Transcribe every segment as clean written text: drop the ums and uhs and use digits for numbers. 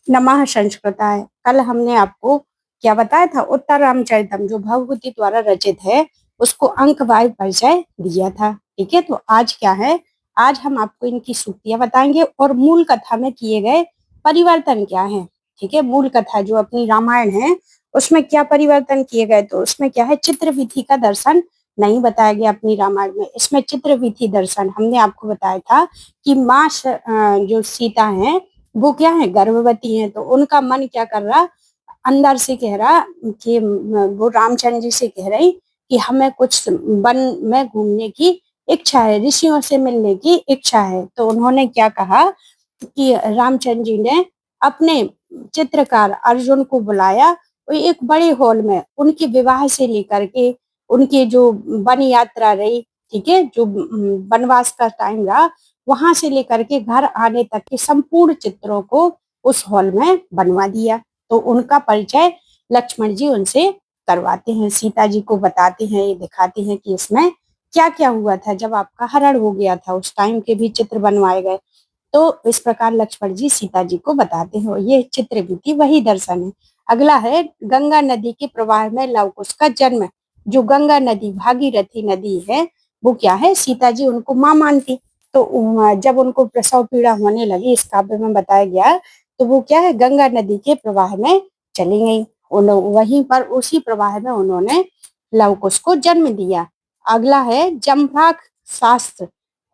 नमः संस्कृताय। कल हमने आपको क्या बताया था, उत्तर रामचरितम जो भवभूति द्वारा रचित है उसको अंकवार परिचय दिया था। ठीक है, तो आज क्या है, आज हम आपको इनकी सूक्तियां बताएंगे और मूल कथा में किए गए परिवर्तन क्या है। ठीक है, मूल कथा जो अपनी रामायण है उसमें क्या परिवर्तन किए गए, तो उसमें क्या है, चित्र विधि का दर्शन नहीं बताया गया अपनी रामायण में। इसमें चित्र विधि दर्शन हमने आपको बताया था कि जो सीता है वो क्या है, गर्भवती है, तो उनका मन क्या कर रहा, अंदर से कह रहा कि वो रामचंद्र जी से कह रही कि हमें कुछ वन में घूमने की इच्छा है, ऋषियों से मिलने की इच्छा है। तो उन्होंने क्या कहा कि रामचंद्र जी ने अपने चित्रकार अर्जुन को बुलाया, वो एक बड़े हॉल में उनके विवाह से लेकर के उनकी जो वन यात्रा रही, ठीक है, जो वनवास का टाइम रहा, वहां से लेकर के घर आने तक के संपूर्ण चित्रों को उस हॉल में बनवा दिया। तो उनका परिचय लक्ष्मण जी उनसे करवाते हैं, सीता जी को बताते हैं, ये दिखाते हैं कि इसमें क्या क्या हुआ था जब आपका हरण हो गया था, उस टाइम के भी चित्र बनवाए गए। तो इस प्रकार लक्ष्मण जी सीता जी को बताते हैं, ये चित्र भी थी, वही दर्शन है। अगला है, गंगा नदी के प्रवाह में लव कुश का जन्म। जो गंगा नदी भागीरथी नदी है वो क्या है, सीता जी उनको माँ मानती। तो जब उनको प्रसव पीड़ा होने लगी, इस काव्य में बताया गया, तो वो क्या है, गंगा नदी के प्रवाह में चली गई। वहीं पर उसी प्रवाह में उन्होंने लव कुश को जन्म दिया। अगला है, जम्भाग शास्त्र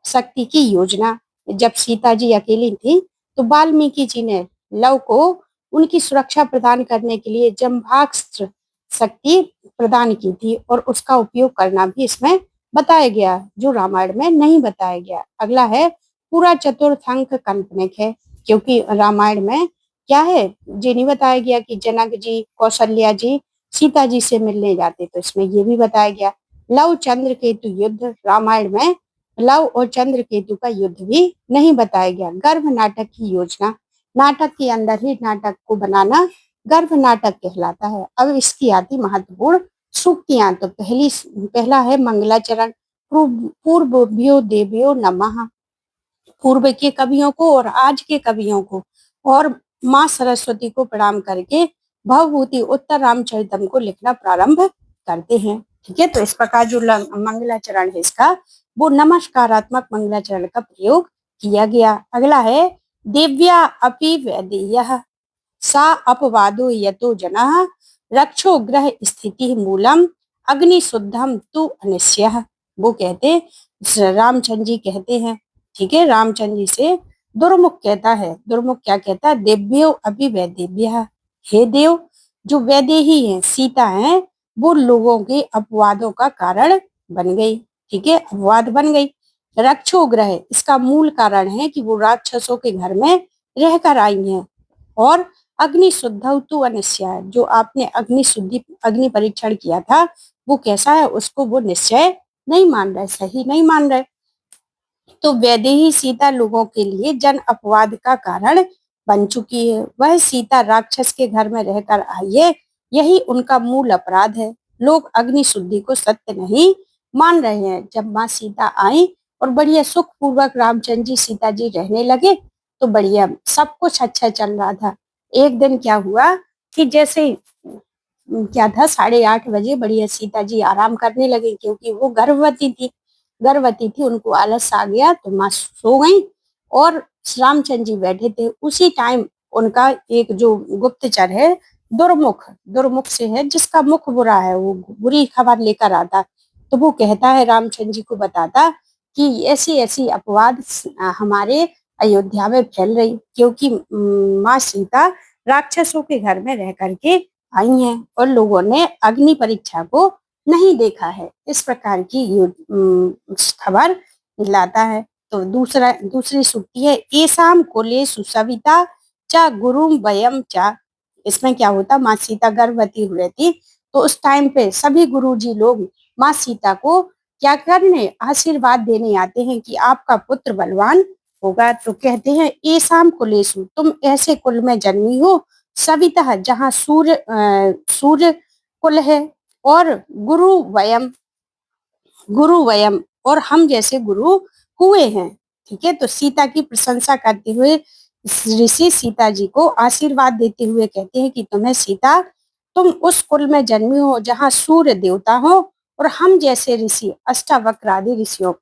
शक्ति की योजना। जब सीता जी अकेली थी तो वाल्मीकि जी ने लव को उनकी सुरक्षा प्रदान करने के लिए जम्भास्त्र शक्ति प्रदान की थी, और उसका उपयोग करना भी इसमें बताया गया जो रामायण में नहीं बताया गया। अगला है, पूरा चतुर्थंक काल्पनिक है, क्योंकि रामायण में क्या है, ये नहीं बताया गया कि जनक जी कौशल्या जी सीता जी से मिलने जाते, तो इसमें ये भी बताया गया। लव चंद्र केतु युद्ध, रामायण में लव और चंद्र केतु का युद्ध भी नहीं बताया गया। गर्भ नाटक की योजना, नाटक के अंदर ही नाटक को बनाना गर्भ नाटक कहलाता है। अब इसकी आती महत्वपूर्ण सूक्तियां, तो पहला है मंगलाचरण। पूर्वभ्यो देव्यो नमः, पूर्व के कवियों को और आज के कवियों को और माँ सरस्वती को प्रणाम करके भवभूति उत्तर रामचरितम को लिखना प्रारंभ करते हैं। ठीक है, तो इस प्रकार जो मंगलाचरण है इसका, वो नमस्कारात्मक मंगलाचरण का प्रयोग किया गया। अगला है, दिव्या अपि वैदेयः सा अपवादो यतो जनः रक्षो ग्रह स्थिति मूलम अग्नि शुद्धम तु अनिश्यः। वो कहते, रामचंद्र जी कहते हैं, ठीक है, रामचंद्र जी से दुर्मुख कहता है, दुर्मुख क्या कहता है, देव्यो अभी वैदेव्य, हे देव, जो वैदेही है सीता है वो लोगों के अपवादों का कारण बन गई। ठीक है, अपवाद बन गई। रक्षो ग्रह, इसका मूल कारण है कि वो राक्षसों के घर में रहकर आई हैं। और अग्नि शुद्धौ तु अनिश्चय, जो आपने अग्नि परीक्षण किया था वो कैसा है, उसको वो निश्चय नहीं मान रहे, सही नहीं मान रहे। तो वैदेही सीता लोगों के लिए जन अपवाद का कारण बन चुकी है। वह सीता राक्षस के घर में रहकर आई है, यही उनका मूल अपराध है। लोग अग्नि शुद्धि को सत्य नहीं मान रहे हैं। जब माँ सीता आई और बढ़िया सुख पूर्वक रामचंद्र जी सीता जी रहने लगे तो बढ़िया सब कुछ अच्छा चल रहा था। एक दिन क्या हुआ कि जैसे क्या था, 8:30 बजे बढ़िया सीता जी आराम करने लगे, क्योंकि वो गर्भवती थी, उनको आलस आ गया तो माँ सो गई। और रामचंद्र जी बैठे थे, उसी टाइम उनका एक जो गुप्तचर है, दुर्मुख दुर्मुख से है, जिसका मुख बुरा है, वो बुरी खबर लेकर आता। तो वो कहता है, रामचंद्र जी को बताता कि ऐसी ऐसी अपवाद हमारे अयोध्या में फैल रही, क्योंकि माँ सीता राक्षसों के घर में रह करके आई हैं और लोगों ने अग्नि परीक्षा को नहीं देखा है। इस प्रकार की खबर लाता है। तो दूसरी सूक्ति है, एसाम कुलेषु सविता च गुरुम वयम च। इसमें क्या होता, माँ सीता गर्भवती हुई थी, तो उस टाइम पे सभी गुरुजी लोग माँ सीता को क्या करने, आशीर्वाद देने आते हैं कि आपका पुत्र बलवान होगा। तो कहते हैं, एसाम कुलेषु, तुम ऐसे कुल में जन्मी हो, सविता जहाँ सूर्य कुल है, और गुरु वयम और हम जैसे गुरु हुए हैं। ठीक है, तो सीता की प्रशंसा करते हुए ऋषि सीता जी को आशीर्वाद देते हुए कहते हैं कि तुम्हें सीता, तुम उस कुल में जन्मी हो जहाँ सूर्य देवता हो और हम जैसे ऋषि अष्टावक्र आदि ऋषियों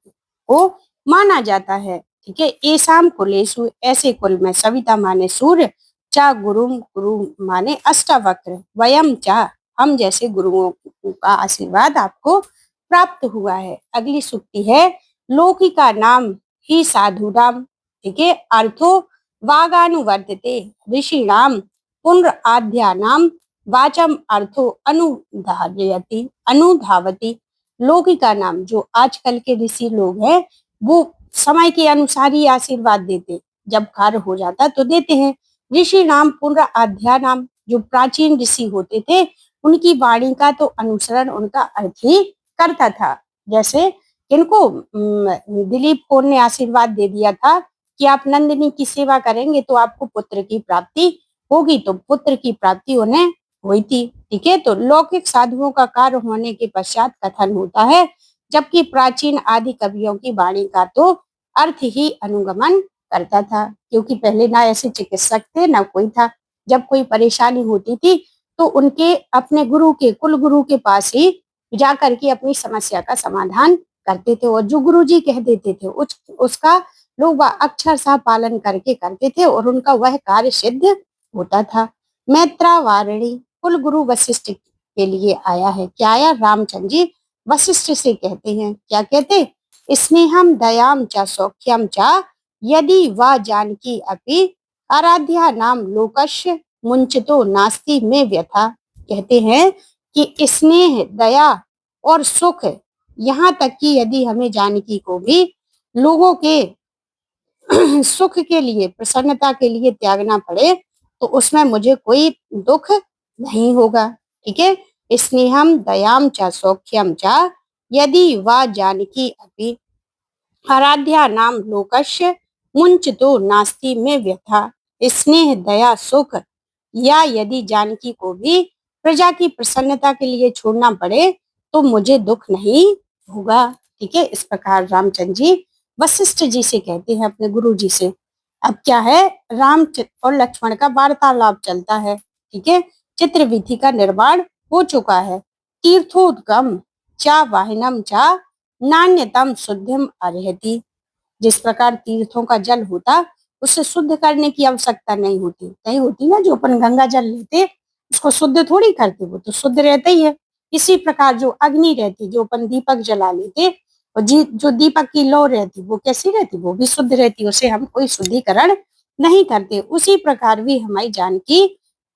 को माना जाता है। ठीक है, एसाम कुलेषु, ऐसे कुल में, सविता माने सूर्य, चा गुरु, गुरु माने अष्टावक्र, वयम चा, हम जैसे गुरुओं का आशीर्वाद आपको प्राप्त हुआ है। अगली सूक्ति है, लोकी का नाम ही साधुराम। ठीक है, अर्थो वागानुवर्तते ऋषिणाम पुनः आद्यानाम वाचम अर्थो अनुधावती अनुधावती। लोकी का नाम, जो आजकल के ऋषि लोग हैं वो समय के अनुसार ही आशीर्वाद देते, जब कार्य हो जाता तो देते हैं। ऋषि नाम पुनः आध्या नाम, जो प्राचीन ऋषि होते थे उनकी वाणी का तो अनुसरण उनका अर्थ ही करता था। जैसे इनको दिलीप कौर ने आशीर्वाद दे दिया था कि आप नंदिनी की सेवा करेंगे तो आपको पुत्र की प्राप्ति होगी, तो पुत्र की प्राप्ति उन्हें हुई थी। ठीक है, तो लौकिक साधुओं का कार्य होने के पश्चात कथन होता है, जबकि प्राचीन आदि कवियों की वाणी का तो अर्थ ही अनुगमन करता था, क्योंकि पहले ना ऐसे चिकित्सक थे ना कोई था। जब कोई परेशानी होती थी तो उनके अपने गुरु के, कुल गुरु के पास ही जा करके अपनी समस्या का समाधान करते थे, और जो गुरु जी कह देते थे उसका लोग अक्षर सा पालन करके करते थे और उनका वह कार्य सिद्ध होता था। मैत्रावारिणी कुल गुरु वशिष्ठ के लिए आया है। क्या आया? रामचंद्र जी वशिष्ठ से कहते हैं, क्या कहते? स्नेहम दयाम च सौख्यम च यदि वा जानकी अपि आराध्या नाम लोकस्य मुंचतो नास्ति में व्यथा। कहते हैं कि स्नेह, दया और सुख, यहाँ तक कि यदि हमें जानकी को भी लोगों के सुख के लिए, प्रसन्नता के लिए त्यागना पड़े तो उसमें मुझे कोई दुख नहीं होगा। ठीक है, स्नेहम दयाम च सौख्यम च यदि वा जानकी अपि आराध्या नाम लोकस्य मुंचतो नास्ति में व्यथा। स्नेह, दया, सुख, या यदि जानकी को भी प्रजा की प्रसन्नता के लिए छोड़ना पड़े तो मुझे दुख नहीं होगा। ठीक है, इस प्रकार रामचंद्र जी वशिष्ठ जी से कहते हैं, अपने गुरु जी से। अब क्या है, राम और लक्ष्मण का वार्तालाप चलता है। ठीक है, चित्र विधि का निर्माण हो चुका है। तीर्थोद्गम चा वाहिनम चा नान्यतम शुद्धम अर्हति। जिस प्रकार तीर्थों का जल होता उससे शुद्ध करने की आवश्यकता नहीं होती ना, जो अपन गंगा जल लेते उसको शुद्ध थोड़ी करते, वो तो शुद्ध रहता ही है। इसी प्रकार जो अग्नि रहती, जो अपन दीपक जला लेते, और जो दीपक की लौ रहती वो कैसी रहती? वो भी शुद्ध रहती, उसे हम कोई शुद्धिकरण नहीं करते। उसी प्रकार भी हमारी जानकी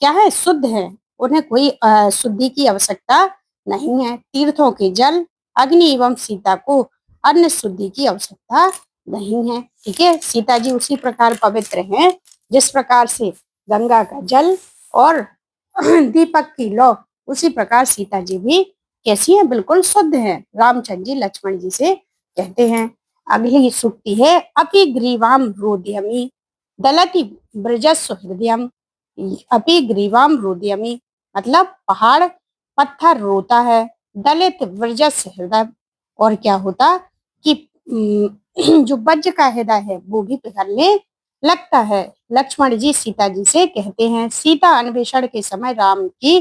क्या है? शुद्ध है, उन्हें कोई शुद्धि की आवश्यकता नहीं है। तीर्थों के जल, अग्नि एवं सीता को अन्य शुद्धि की आवश्यकता नहीं है। ठीक है, सीता जी उसी प्रकार पवित्र हैं जिस प्रकार से गंगा का जल और दीपक की लौ, उसी प्रकार सीता जी भी कैसी है? बिल्कुल शुद्ध है। रामचंद्र जी लक्ष्मण जी से कहते हैं। अगली सूक्ति है, अपि ग्रीवाम रोदयमि दलति ब्रजस्व हृदयम। अपि ग्रीवाम रोदयमि मतलब पहाड़ पत्थर रोता है, दलित ब्रजस हृदय, और क्या होता कि जो वज्र का हृदय है वो भी पिघलने लगता है। लक्ष्मण जी सीता जी से कहते हैं, सीता अन्वेषण के समय राम की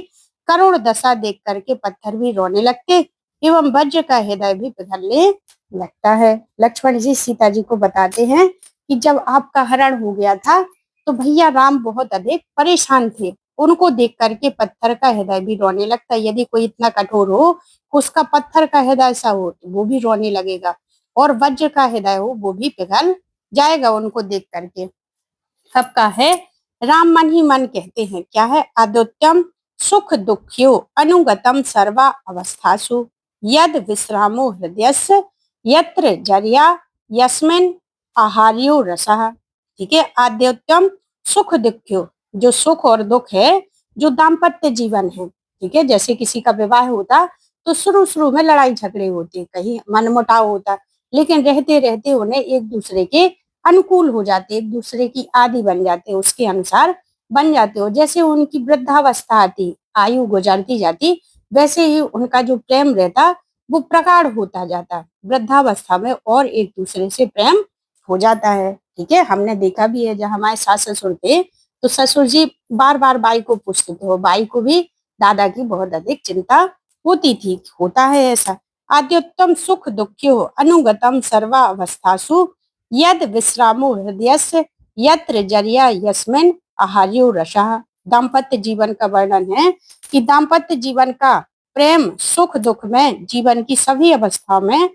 करुण दशा देख करके पत्थर भी रोने लगते एवं वज्र का हृदय भी पिघलने लगता है। लक्ष्मण जी सीता जी को बताते हैं कि जब आपका हरण हो गया था तो भैया राम बहुत अधिक परेशान थे, उनको देख करके पत्थर का हृदय भी रोने लगता है। यदि कोई इतना कठोर हो, उसका पत्थर का हृदय सा हो तो वो भी रोने लगेगा, और वज्र का हृदय हो वो भी पिघल जाएगा उनको देख करके। अब का है, राम मन ही मन कहते हैं, क्या है? आद्योत्यम सुख दुख्यो अनुगतम सर्वा अवस्थासु यद विश्रामो हृदयस्य यत्र जरिया यस्मिन आहार्यो रसः। ठीक है, आद्योत्यम सुख दुख्यो, जो सुख और दुख है, जो दाम्पत्य जीवन है। ठीक है, जैसे किसी का विवाह होता तो शुरू शुरू में लड़ाई झगड़े होते, कहीं मनमुटाव होता, लेकिन रहते रहते उन्हें एक दूसरे के अनुकूल हो जाते, एक दूसरे की आदि बन जाते, उसके अनुसार बन जाते हो। जैसे उनकी वृद्धावस्था आती, आयु गुजरती जाती, वैसे ही उनका जो प्रेम रहता वो प्रगाढ़ होता जाता वृद्धावस्था में, और एक दूसरे से प्रेम हो जाता है। ठीक है, हमने देखा भी है जब हमारे सास ससुर थे तो ससुर जी बार बार बाई को पूछते थे, और बाई को भी दादा की बहुत अधिक चिंता होती थी। होता है ऐसा। आद्योत्तम सुख दुख्यो अनुगतम सर्वा अवस्थासु यद विश्रामो हृदयस्य यत्र जरिया यस्मिन आहार्यो रसः। दाम्पत्य जीवन का वर्णन है कि दाम्पत्य जीवन का प्रेम सुख दुख में जीवन की सभी अवस्थाओं में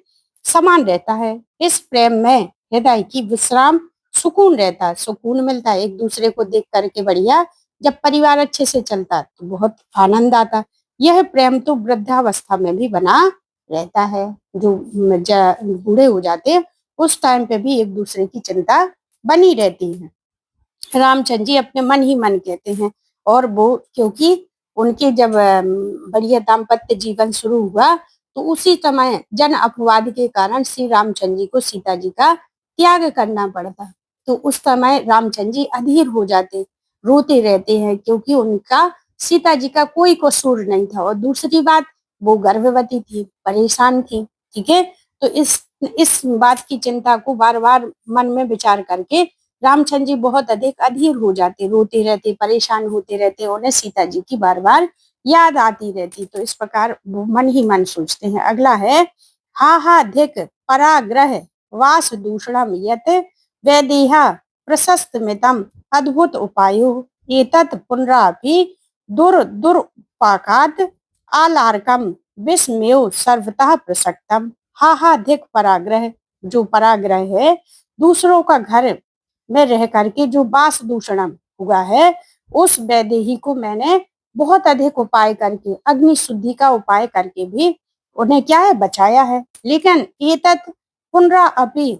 समान रहता है। इस प्रेम में हृदय की विश्राम सुकून रहता है, सुकून मिलता है एक दूसरे को देख करके। बढ़िया, जब परिवार अच्छे से चलता है तो बहुत आनंद आता है। यह प्रेम तो वृद्धावस्था में भी बना रहता है। जो बूढ़े हो जाते हैं उस टाइम पे भी एक दूसरे की चिंता बनी रहती है। रामचंद्र जी अपने मन ही मन कहते हैं, और वो क्योंकि उनके जब बढ़िया दाम्पत्य जीवन शुरू हुआ तो उसी समय जन अपवाद के कारण श्री रामचंद्र जी को सीता जी का त्याग करना पड़ता। तो उस समय रामचंद्र जी अधीर हो जाते, रोते रहते हैं, क्योंकि उनका सीता जी का कोई कसूर नहीं था। और दूसरी बात, वो गर्भवती थी, परेशान थी। ठीक है, तो इस बात की चिंता को बार बार मन में विचार करके रामचंद्र जी बहुत अधिक अधीर हो जाते, रोते रहते, परेशान होते रहते। उन्हें सीता जी की बार बार याद आती रहती। तो इस प्रकार वो मन ही मन सोचते हैं। अगला है, हा हा धिक पराग्रह वास दूषणम यत वैदेहा प्रशस्त मितम अद्भुत उपायो एतत् पुनरापि दुरुपाकात आलार्कम विस्मयो सर्वतः प्रसक्तम। हा हा धिक पराग्रह, जो पराग्रह है दूसरों का घर में रह करके जो बास दूषणम हुआ है, उस वैदेही को मैंने बहुत अधिक उपाय करके, अग्नि शुद्धि का उपाय करके भी उन्हें क्या है, बचाया है। लेकिन एतत् पुनरा अपि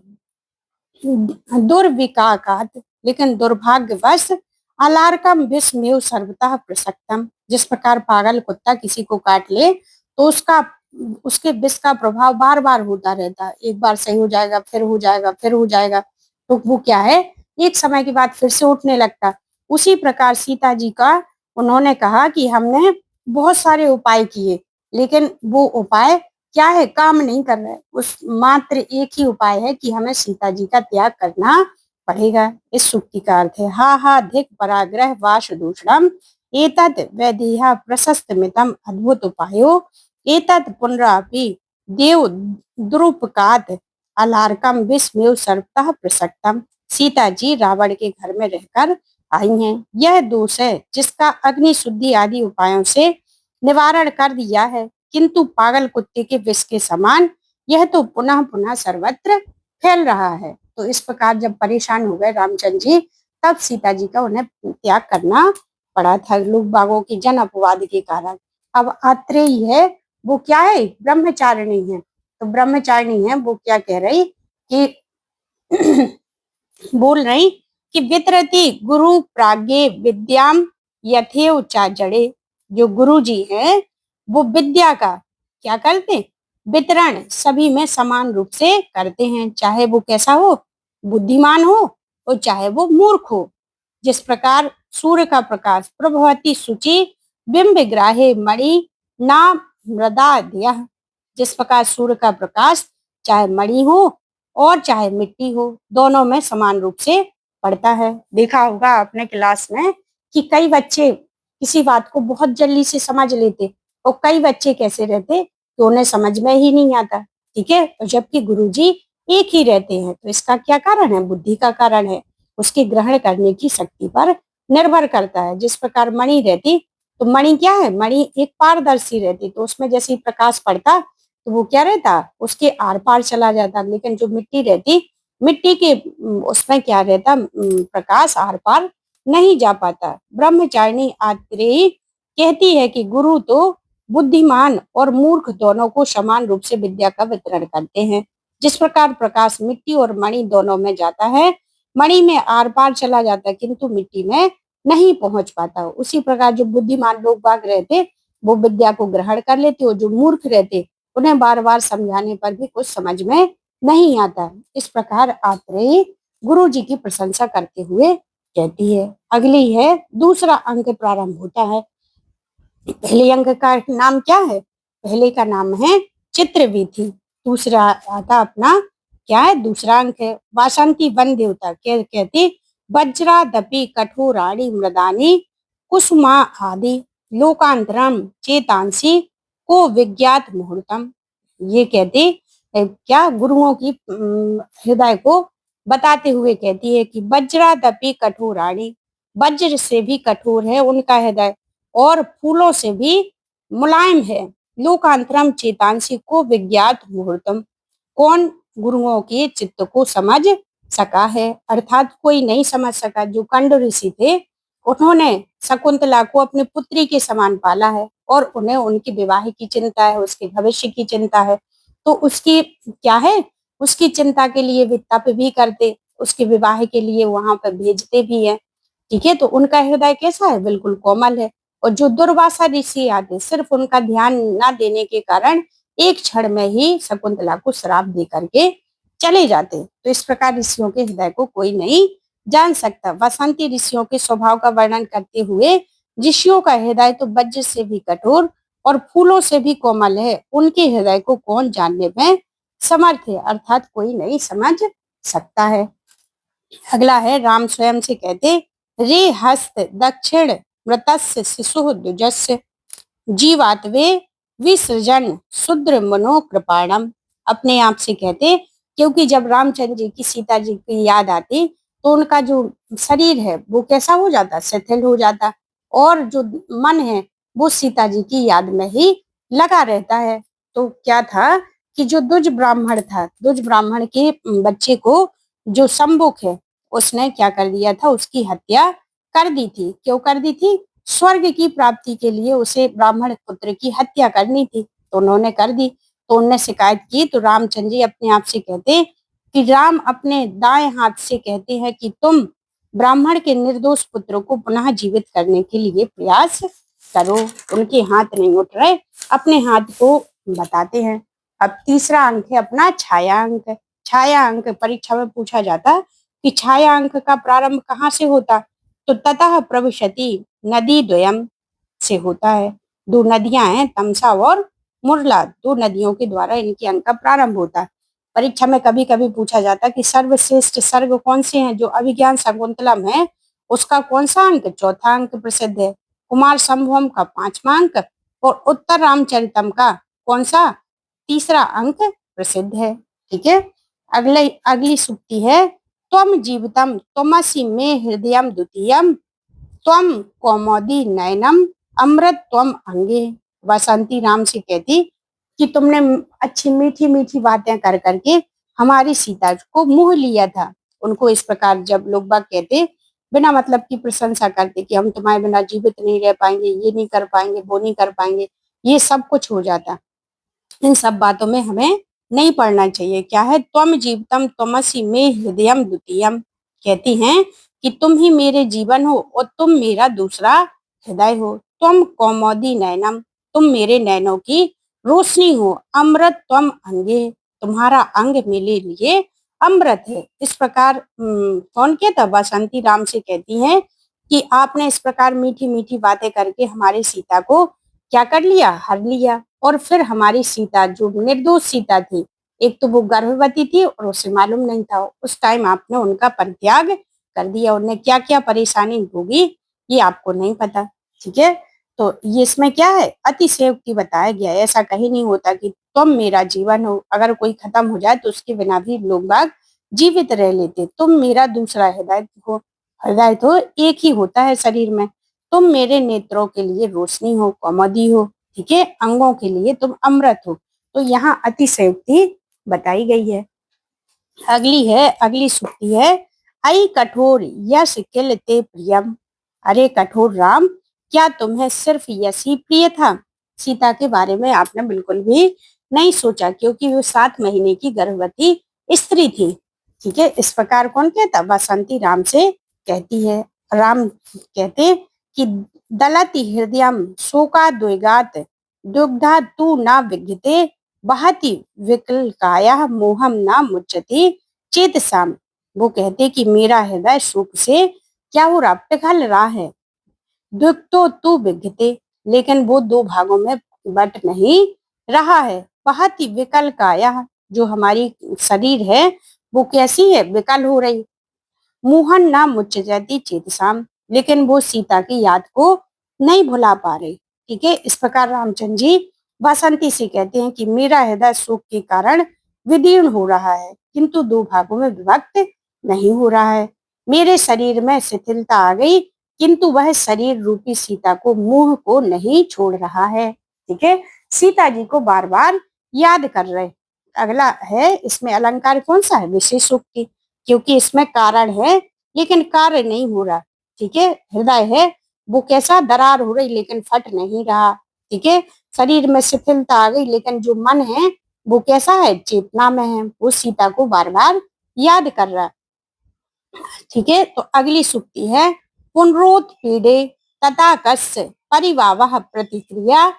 दुर्विकाकात, लेकिन दुर्भाग्यवश अलार्कम विस्मेव सर्वतः प्रसक्तम, जिस प्रकार पागल कुत्ता किसी को काट ले तो उसके विष का प्रभाव बार बार होता रहता है। एक बार सही हो जाएगा, फिर हो जाएगा, फिर हो जाएगा, तो वो क्या है, एक समय के बाद फिर से उठने लगता। उसी प्रकार सीता जी का उन्होंने कहा कि हमने बहुत सारे उपाय किए, लेकिन वो उपाय क्या है, काम नहीं कर रहे। उस मात्र एक ही उपाय है कि हमें सीता जी का त्याग करना पड़ेगा। इस सूक्ति का अर्थ है, हा हा धिक पराग्रह वाश दूषणम एतत् वैदेहा प्रशस्त मितम अद्भुत उपायो एतत् पुनरापि देव द्रुपकात अलार्कम विस्मेव सर्वतः प्रसक्तम। सीता जी रावण के घर में रहकर आई हैं। यह दोष है जिसका अग्नि शुद्धि आदि उपायों से निवारण कर दिया है, किंतु पागल कुत्ते के विष के समान यह तो पुनः पुनः सर्वत्र फैल रहा है। तो इस प्रकार जब परेशान हो गए रामचंद्र जी, तब सीता जी का उन्हें त्याग करना पड़ा था, लोग बागों की जन अपवाद के कारण। अब आत्रेयी है, वो क्या है, ब्रह्मचारिणी है। तो ब्रह्मचारिणी है, वो क्या कह रही कि बोल रही कि वितरती गुरु प्राज्ञे विद्याम यथेव चा जड़े। जो गुरु जी हैं वो विद्या का क्या करते, वितरण सभी में समान रूप से करते हैं, चाहे वो कैसा हो, बुद्धिमान हो और चाहे वो मूर्ख हो। जिस प्रकार सूर्य का प्रकाश प्रभवती शुचि बिंब ग्राहे मणि ना मृदा दिया, जिस प्रकार सूर्य का प्रकाश चाहे मणि हो और चाहे मिट्टी हो, दोनों में समान रूप से पड़ता है। देखा होगा आपने क्लास में कि कई बच्चे किसी बात को बहुत जल्दी से समझ लेते, और कई बच्चे कैसे रहते तो उन्हें समझ में ही नहीं आता। ठीक है, और जबकि गुरुजी एक ही रहते हैं। तो इसका क्या कारण है, बुद्धि का कारण है, उसके ग्रहण करने की शक्ति पर निर्भर करता है। जिस प्रकार मणि रहती, तो मणि क्या है, मणि एक पारदर्शी रहती, तो उसमें जैसे प्रकाश पड़ता तो वो क्या रहता, उसके आर पार चला जाता। लेकिन जो मिट्टी रहती, मिट्टी के उसमें क्या रहता, प्रकाश आर पार नहीं जा पाता। ब्रह्मचारिणी आत्रेयी कहती है कि गुरु तो बुद्धिमान और मूर्ख दोनों को समान रूप से विद्या का वितरण करते हैं। जिस प्रकार प्रकाश मिट्टी और मणि दोनों में जाता है, मणि में आर पार चला जाता है किंतु मिट्टी में नहीं पहुंच पाता। उसी प्रकार जो बुद्धिमान लोग बाग रहते वो विद्या को ग्रहण कर लेते, और जो मूर्ख रहते उन्हें बार बार समझाने पर भी कुछ समझ में नहीं आता। इस प्रकार आत्रेयी गुरु जी की प्रशंसा करते हुए कहती है। अगली है, दूसरा अंक प्रारंभ होता है। पहले अंक का नाम क्या है, पहले का नाम है चित्रवीथी, दूसरा आता अपना क्या है, दूसरा अंक है। वासंती वन देवता कहते वज्रादपि कठोराणि मृदानी कुसुमा आदि लोकांतरम चेतांसी को विज्ञात मुहूर्तम। ये कहते क्या, गुरुओं की हृदय को बताते हुए कहती है कि वज्रादपि कठोराणि, वज्र से भी कठोर है उनका हृदय और फूलों से भी मुलायम है। लोकांतरम चेतांसी को विज्ञात मुहूर्तम, कौन गुरुओं के चित्त को समझ सका है, अर्थात कोई नहीं समझ सका। जो कंड ऋषि थे उन्होंने शकुंतला को अपनी पुत्री के समान पाला है और उन्हें उनके विवाह की चिंता है, उसके भविष्य की चिंता है। तो उसकी क्या है, उसकी चिंता के लिए वे तप भी करते, उसके विवाह के लिए वहां पर भेजते भी है। ठीक है, तो उनका हृदय कैसा है, बिल्कुल कोमल है। और जो दुर्वासा ऋषि आते, सिर्फ उनका ध्यान न देने के कारण एक क्षण में ही शकुंतला को श्राप दे करके चले जाते। तो इस प्रकार ऋषियों के हृदय को कोई नहीं जान सकता। वसंती ऋषियों के स्वभाव का वर्णन करते हुए, ऋषियों का हृदय तो वज्र से भी कठोर और फूलों से भी कोमल है, उनके हृदय को कौन जानने में समर्थ है, अर्थात कोई नहीं समझ सकता है। अगला है, राम स्वयं से कहते रे हस्त दक्षिण मृतस्य शिशु दुजस्य जीवात्वे विसर्जन शुद्र मनो कृपाणम। अपने आप से कहते, क्योंकि जब रामचंद्र जी की सीता जी की याद आती तो उनका जो शरीर है वो कैसा हो जाता, शिथिल हो जाता, और जो मन है वो सीता जी की याद में ही लगा रहता है। तो क्या था कि जो दुज ब्राह्मण था, दुज ब्राह्मण के बच्चे को जो शंबुक है उसने क्या कर दिया था, उसकी हत्या कर दी थी। क्यों कर दी थी, स्वर्ग की प्राप्ति के लिए उसे ब्राह्मण पुत्र की हत्या करनी थी, तो उन्होंने कर दी। तो उनने शिकायत की तो रामचंद्र जी अपने आप से कहते कि राम अपने दाएं हाथ से कहते हैं कि तुम ब्राह्मण के निर्दोष पुत्र को पुनः जीवित करने के लिए प्रयास करो। उनके हाथ नहीं उठ रहे, अपने हाथ को बताते हैं। अब तीसरा अंक है अपना छाया अंक। छाया अंक परीक्षा में पूछा जाता कि छाया अंक का प्रारंभ कहाँ से होता, तो ततः प्रविशति नदी द्वयम से होता है। दो नदियां हैं, तमसा और मुरला, दो नदियों के द्वारा इनके अंक का प्रारंभ होता है। परीक्षा में कभी कभी पूछा जाता कि सर्वश्रेष्ठ सर्ग कौन से हैं, जो अभिज्ञान शाकुंतलम है उसका कौन सा अंक चौथा अंक प्रसिद्ध है, कुमार संभवम का पांचवा अंक और उत्तर रामचरितम का कौन सा तीसरा अंक प्रसिद्ध है। ठीक है, अगले अगली सूक्ति है, त्वम जीवितम त्वमसि मे हृदयम द्वितीयम त्वम कौमोदी नयनम अमृत त्वम अंगे। वसंती राम से कहती कि तुमने अच्छी मीठी मीठी बातें कर करके हमारी सीता को मोह लिया था। उनको इस प्रकार जब लोग बाग कहते, बिना मतलब की प्रशंसा करते कि हम तुम्हारे बिना जीवित नहीं रह पाएंगे, ये नहीं कर पाएंगे, वो नहीं कर पाएंगे, ये सब कुछ हो जाता। इन सब बातों में हमें नहीं पढ़ना चाहिए। क्या है, त्वम जीवतम त्वमसि मे हृदयम द्वितीयम, कहती हैं कि तुम ही मेरे जीवन हो और तुम मेरा दूसरा हृदय हो। तुम कौमोदी नयनम, तुम मेरे नैनों की रोशनी हो। अमृत त्वम अंगे, तुम्हारा अंग मेरे लिए अमृत है। इस प्रकार कौन कहता, बसंती राम से कहती हैं कि आपने इस प्रकार मीठी मीठी बातें करके हमारी सीता को क्या कर लिया, हर लिया। और फिर हमारी सीता जो निर्दोष सीता थी, एक तो वो गर्भवती थी और उसे मालूम नहीं था, उस टाइम आपने उनका परित्याग कर दिया। उन्हें क्या क्या परेशानी होगी ये आपको नहीं पता। ठीक है, तो ये इसमें क्या है, अतिशयोक्ति बताया गया है। ऐसा कहीं नहीं होता कि तुम मेरा जीवन हो, अगर कोई खत्म हो जाए तो उसके बिना भी लोग बाग जीवित रह लेते। तुम मेरा दूसरा हृदय हो, हृदय तो एक ही होता है शरीर में। तुम मेरे नेत्रों के लिए रोशनी हो, कौमुदी हो। ठीक है, अंगों के लिए तुम अमृत हो। तो यहाँ अतिशयोक्ति बताई गई है। अगली सूक्ति है, आई कठोर यश किल ते प्रियम। अरे कठोर राम, क्या तुम्हें सिर्फ यश ही प्रिय था, सीता के बारे में आपने बिल्कुल भी नहीं सोचा, क्योंकि वो 7 महीने की गर्भवती स्त्री थी। ठीक है, इस प्रकार कौन कहता, बसंती राम से कहती है। राम कहते कि दलति हृदयम शोका द्विगात दुग्धा तू न विघ्ते बहति विकलकाया मोहम न मुच्यते चेतसाम। वो कहते कि मेरा हृदय शोक से क्या हो रहा, पिघल रहा है। दुख तो तू विघ्ते, लेकिन वो दो भागों में बट नहीं रहा है। बहति विकल काया, जो हमारी शरीर है वो कैसी है, विकल हो रही। मोहन ना मुच्चयति चेतसाम, लेकिन वो सीता की याद को नहीं भुला पा रहे। ठीक है, इस प्रकार रामचंद्र जी बसंती से कहते हैं कि मेरा हृदय शोक के कारण विदीर्ण हो रहा है, किंतु दो भागों में विभक्त नहीं हो रहा है। मेरे शरीर में शिथिलता आ गई, किंतु वह शरीर रूपी सीता को, मोह को नहीं छोड़ रहा है। ठीक है, सीता जी को बार बार याद कर रहे। अगला है, इसमें अलंकार कौन सा है, विशेषोक्ति, क्योंकि इसमें कारण है लेकिन कार्य नहीं हो रहा। ठीक है, हृदय है वो कैसा, दरार हो रही लेकिन फट नहीं रहा। ठीक है, शरीर में शिथिलता आ गई, लेकिन जो मन है वो कैसा है, चेतना में है, वो सीता को बार बार याद कर रहा है। ठीक है, तो अगली सुक्ति है, पुनरोत्पीडे तथा कस्य परिवावः प्रतिक्रिया,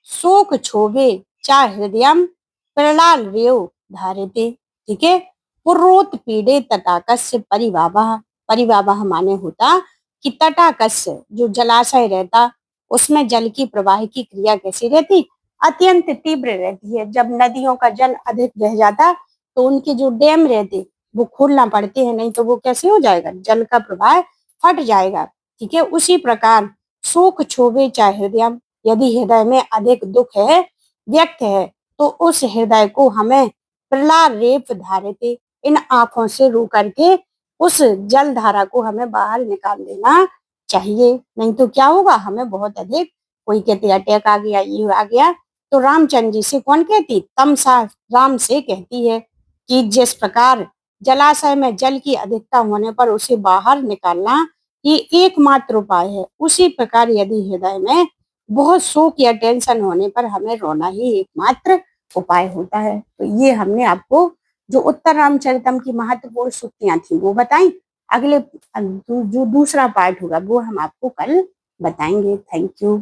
शोक क्षोभे चा हृदय प्रलाल रेव धारते। ठीक है, पुरोत्पीडे तटाकस्य परिवावः, परिवावः माने होता कि तटाकस्य जो जलाशय रहता, उसमें जल की प्रवाह की क्रिया कैसी रहती, अत्यंत तीव्र रहती है। जब नदियों का जल अधिक बह जाता तो उनके जो डैम रहते वो खोलना पड़ते हैं, नहीं तो वो कैसे हो जाएगा, जल का प्रवाह फट जाएगा। ठीक है, उसी प्रकार शोक क्षोभे चाहे हृदय, यदि हृदय में अधिक दुख है, व्यक्त है, तो उस हृदय को हमें प्रलारेप धारते, इन आंखों से रू करके उस जल धारा को हमें बाहर निकाल देना चाहिए, नहीं तो क्या होगा, हमें बहुत अधिक, कोई कहते अटैक आ गया, ये आ गया। तो रामचंद्र जी से कौन कहती, तमसा राम से कहती है कि जिस प्रकार जलाशय में जल की अधिकता होने पर उसे बाहर निकालना ये एकमात्र उपाय है, उसी प्रकार यदि हृदय में बहुत शोक या टेंशन होने पर हमें रोना ही एकमात्र उपाय होता है। तो ये हमने आपको जो उत्तर रामचरितम की महत्वपूर्ण सूक्तियां थी वो बताई। अगले जो दूसरा पार्ट होगा वो हम आपको कल बताएंगे। Thank you.